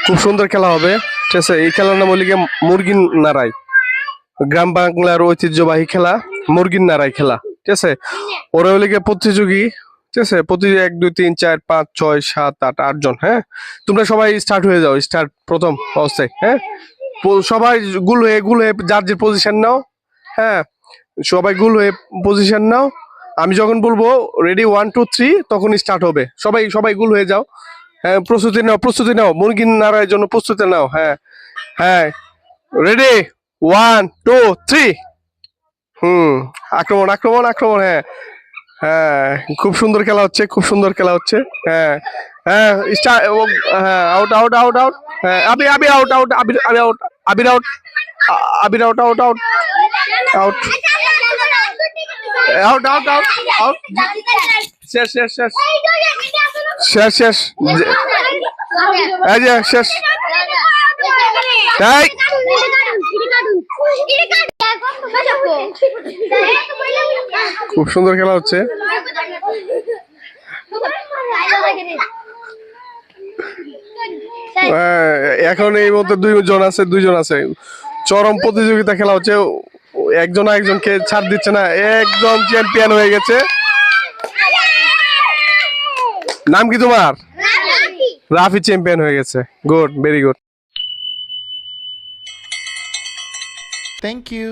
খুব সুন্দর খেলা হবে। ঠিক আছে, এই খেলার নাম হলি গিয়ে মুরগির নাড়াই। গ্রাম বাংলার ঐতিহ্যবাহী খেলা মুরগির নাড়াই খেলা। ঠিক আছে, ওরা হলি গিয়ে প্রতিযোগী। ঠিক আছে, প্রতি 1 2 3 4 5 6 7 8 8 জন। হ্যাঁ, তোমরা সবাই স্টার্ট হয়ে যাও, স্টার্ট প্রথম অবস্থায়। হ্যাঁ, সবাই গুল হয়ে যার যে পজিশন নাও। হ্যাঁ, সবাই গুল হয়ে পজিশন নাও। আমি যখন বলবো রেডি 1 2 3 তখন স্টার্ট হবে। সবাই সবাই গুল হয়ে যাও। হ্যাঁ, প্রস্তুতি নাও মুরগির নাড়ার জন্য প্রস্তুতি নাও। হ্যাঁ হ্যাঁ, রেডি 1 2 3। হুম, আক্রমণ আক্রমণ আক্রমণ। হ্যাঁ হ্যাঁ, খুব সুন্দর খেলা হচ্ছে, খুব সুন্দর খেলা হচ্ছে। হ্যাঁ হ্যাঁ, হ্যাঁ, আউট আউট আউট আউট। হ্যাঁ, আবি আউট আউট, আবি out, Abir out, Abir out out out out out out out out. শেষ শেষ শেষ শেষ শেষ। এই যে শেষ। এই খুব সুন্দর খেলা হচ্ছে। এখন এই মধ্যে দুইজন আছে। চরম প্রতিযোগিতা খেলা হচ্ছে। একজন আরেকজনকে ছাড় দিচ্ছে না। একজন চ্যাম্পিয়ন হয়ে গেছে। নাম কি তোমার? রাফি চ্যাম্পিয়ন হয়ে গেছে। Good, very good. Thank you.